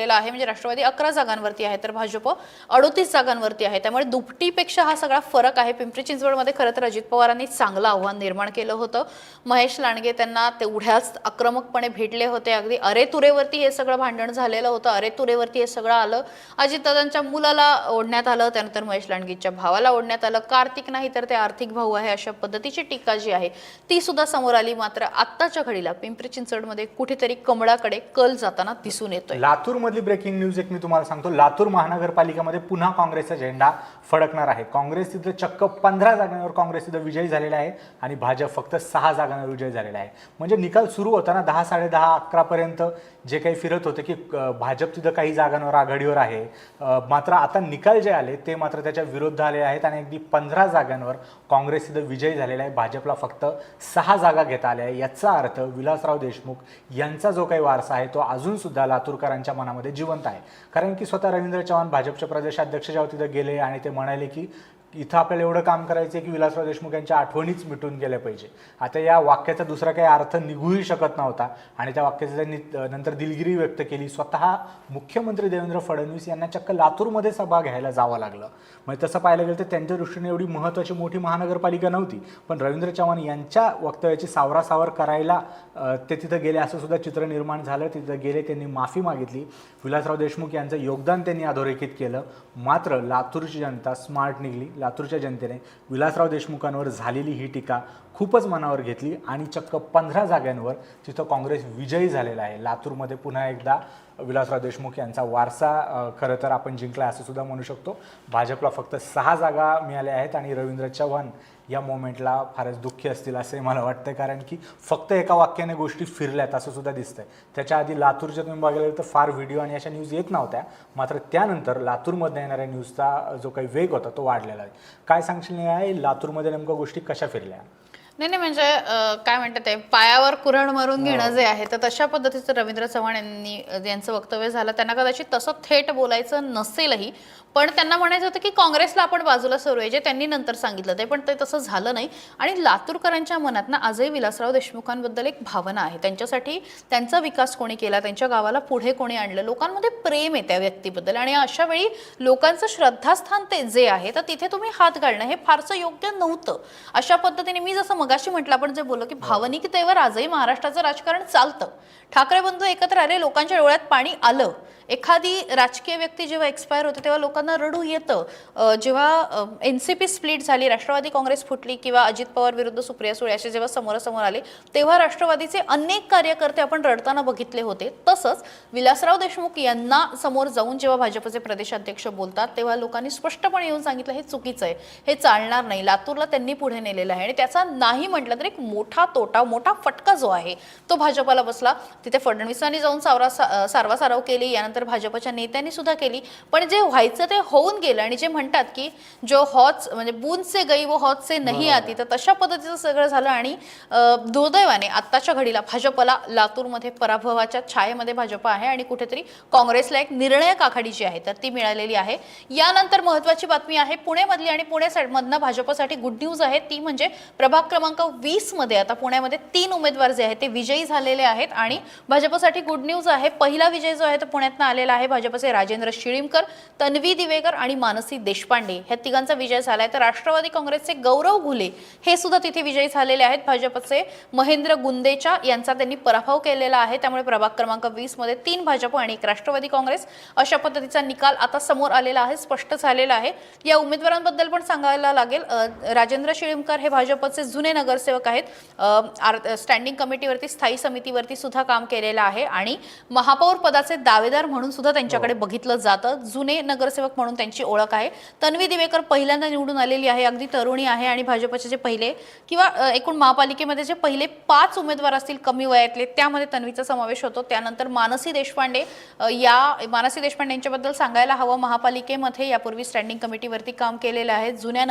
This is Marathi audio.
आहे म्हणजे राष्ट्रवादी 11 जागांवरती आहे तर भाजप 38 जागांवरती आहे। त्यामुळे दुपटीपेक्षा हा सगळा फरक आहे। पिंपरी चिंचवडमध्ये खरं तर अजित पवारांनी चांगलं आव्हान निर्माण केलं होतं। महेश लांडगे त्यांना तेवढ्याच आक्रमकपणे भेटले होते। अगदी अरेतुरेवरती हे सगळं भांडण झालेलं होतं। अरेतुरेवरती हे सगळं आलं। अजितदादांच्या मुलाला ओढण्यात आलं, त्यानंतर महेश लांडगेच्या भावाला ओढण्यात आलं। कार्तिक नाही तर ते आर्थिक भाऊ आहे अशा पद्धतीची टीका जी आहे ती सुद्धा समोर आली। मात्र आत्ताच्या घडीला पिंपरी चिंचवडमध्ये कुठेतरी कमळाकडे कल जाताना दिसून येतोय। लातूर मधली ब्रेकिंग न्यूज एक मी तुम्हाला सांगतो। लातूर महानगरपालिकेमध्ये पुन्हा काँग्रेसचा झेंडा फडकणार आहे। काँग्रेस तिथे चक्क 15 जागांवर काँग्रेस तिथे विजयी झालेला आहे आणि भाजप फक्त 6 जागांवर विजयी झालेला आहे। म्हणजे निकाल सुरू होताना 10, 10:30, 11 पर्यंत जे काही फिरत होते की भाजप तिथे काही जागांवर आघाडीवर आहे, मात्र आता निकाल जे आले ते मात्र त्याच्या विरुद्ध आले आहेत आणि अगदी 15 जागांवर काँग्रेस तिथे विजयी झालेला आहे। भाजपला फक्त 6 जागा घेता आल्या आहे। याचा अर्थ विलासराव देशमुख यांचा जो काही वारसा आहे तो अजून सुद्धा लातूरकरांच्या मनामध्ये जिवंत आहे। कारण की स्वतः रवींद्र चव्हाण भाजपचे प्रदेशाध्यक्ष जेव्हा तिथे गेले आणि ते म्हणाले की इथं आपल्याला एवढं काम करायचं आहे की विलासराव देशमुख यांच्या आठवणीच मिटून गेल्या पाहिजे। आता या वाक्याचा दुसरा काही अर्थ निघूही शकत नव्हता आणि त्या वाक्याची त्यांनी नंतर दिलगिरी व्यक्त केली। स्वतः मुख्यमंत्री देवेंद्र फडणवीस यांना चक्क लातूरमध्ये सभा घ्यायला जावं लागलं। म्हणजे तसं पाहायला गेलं तर त्यांच्या दृष्टीने एवढी महत्त्वाची मोठी महानगरपालिका नव्हती, पण रवींद्र चव्हाण यांच्या वक्तव्याची सावरासावर करायला ते तिथं गेले असं सुद्धा चित्र निर्माण झालं। तिथं गेले, त्यांनी माफी मागितली, विलासराव देशमुख यांचं योगदान त्यांनी अधोरेखित केलं। मात्र लातूरची जनता स्मार्ट निघली। लातूरच्या जनतेने विलासराव देशमुखांवर झालेली ही टीका खूपच मनावर घेतली आणि चक्क 15 जागांवर तिथं काँग्रेस विजयी झालेला आहे। लातूरमध्ये पुन्हा एकदा विलासराव देशमुख यांचा वारसा खरं तर आपण जिंकला असं सुद्धा म्हणू शकतो। भाजपला फक्त 6 जागा मिळाल्या आहेत आणि रवींद्र चव्हाण या मोमेंटला फारच दुःखी असतील असे मला वाटतं, कारण की फक्त एका वाक्याने गोष्टी फिरल्यात असं सुद्धा दिसतंय। त्याच्या आधी लातूरच्या तुम्ही बघायला तर फार व्हिडिओ आणि अशा न्यूज येत नव्हत्या, मात्र त्यानंतर लातूरमध्ये येणाऱ्या न्यूजचा जो काही वेग होता तो वाढलेला आहे। काय सांगशील आहे लातूरमध्ये नेमकं गोष्टी कशा फिरल्या? नाही म्हणजे काय म्हणतात ते पायावर कुऱ्हाड मारून घेणं जे आहे तर तशा पद्धतीचं रवींद्र चव्हाण यांचं वक्तव्य झालं। त्यांना कदाचित तसं थेट बोलायचं नसेलही, पण त्यांना म्हणायचं होतं की काँग्रेसला आपण बाजूला सरूया, जे त्यांनी नंतर सांगितलं पण ते तसं झालं नाही। आणि लातूरकरांच्या मनात ना आजही विलासराव देशमुखांबद्दल एक भावना आहे। त्यांच्यासाठी त्यांचा विकास कोणी केला, त्यांच्या गावाला पुढे कोणी आणलं, लोकांमध्ये प्रेम आहे त्या व्यक्तीबद्दल आणि अशा वेळी लोकांचं श्रद्धास्थान ते जे आहे तर तिथे तुम्ही हात घालणं हे फारसं योग्य नव्हतं। अशा पद्धतीने मी जसं मगाशी म्हटलं आपण जे बोललो की भावनिकतेवर आजही महाराष्ट्राचं राजकारण चालतं। ठाकरे बंधू एकत्र आले, लोकांच्या डोळ्यात पाणी आलं। एखादी राजकीय व्यक्ती जेव्हा एक्सपायर होते तेव्हा लोकांना रडू येतं। जेव्हा एनसीपी स्प्लिट झाली, राष्ट्रवादी काँग्रेस फुटली किंवा अजित पवार विरुद्ध सुप्रिया सुळे असे जेव्हा समोरासमोर आले तेव्हा राष्ट्रवादीचे अनेक कार्यकर्ते आपण रडताना बघितले होते। तसंच विलासराव देशमुख यांना समोर जाऊन जेव्हा भाजपचे प्रदेशाध्यक्ष बोलतात तेव्हा लोकांनी स्पष्टपणे येऊन सांगितलं हे चुकीचं आहे, हे चालणार नाही। लातूरला त्यांनी पुढे नेलेलं आहे आणि त्याचा नाही म्हटलं तर एक मोठा तोटा, मोठा फटका जो आहे तो भाजपला बसला। तिथे फडणवीसांनी जाऊन सारवासारव केली, यानंतर भाजपच्या नेत्यांनी सुद्धा केली, पण जे व्हायचं ते होऊन गेलं। आणि जे म्हणतात की जो हौच म्हणजे बूंद से गई वो हौच से नहीं आती, तर तशा पद्धतीचं सगळं झालं। आणि दुर्दैवाने आत्ताच्या घडीला भाजपला लातूरमध्ये पराभवाच्या छायेमध्ये भाजप आहे आणि कुठेतरी काँग्रेसला एक निर्णायक आघाडी जी आहे तर ती मिळालेली आहे। यानंतर महत्त्वाची बातमी आहे पुणेमधली आणि पुणेमधनं भाजपसाठी गुड न्यूज आहे, ती म्हणजे प्रभाग क्रमांक 20 मध्ये आता पुण्यामध्ये 3 उमेदवार जे आहेत ते विजयी झालेले आहेत आणि भाजपसाठी गुड न्यूज आहे। पहिला विजय जो आहे तो पुण्यातनं आलेला आहे। भाजपचे राजेंद्र शिळीमकर, तन्वी दिवेकर आणि मानसी देशपांडे ह्या तिघांचा विजय झालाय। तर राष्ट्रवादी काँग्रेसचे गौरव घुले हे सुद्धा तिथे विजयी झालेले आहेत। भाजपचे महेंद्र गुंदेचा यांचा त्यांनी पराभव केलेला आहे। त्यामुळे प्रभाग क्रमांक 20 मध्ये 3 भाजप आणि 1 राष्ट्रवादी काँग्रेस अशा पद्धतीचा निकाल आता समोर आलेला आहे, स्पष्ट झालेला आहे। या उमेदवारांबद्दल पण सांगायला लागेल, राजेंद्र शिळीमकर हे भाजपचे जुने नगरसेवक आहेत। स्टँडिंग कमिटीवरती, स्थायी समितीवरती सुद्धा काम केलेलं आहे आणि महापौर पदाचे दावेदार म्हणून सुद्धा त्यांच्याकडे बघितलं जातं। जुने नगरसेवक म्हणून त्यांची ओळख आहे। तन्वी दिवेकर पहिल्यांदा निवडून आलेली आहे, अगदी तरुणी आहे आणि भाजपचे जे पहिले किंवा एकूण महापालिकेमध्ये जे पहिले 5 उमेदवार असतील कमी वयातले त्यामध्ये तन्वीचा समावेश होतो। त्यानंतर मानसी देशपांडे यांच्याबद्दल सांगायला हवं, महापालिकेमध्ये यापूर्वी स्टँडिंग कमिटीवरती काम केलेलं आहे। जुन्या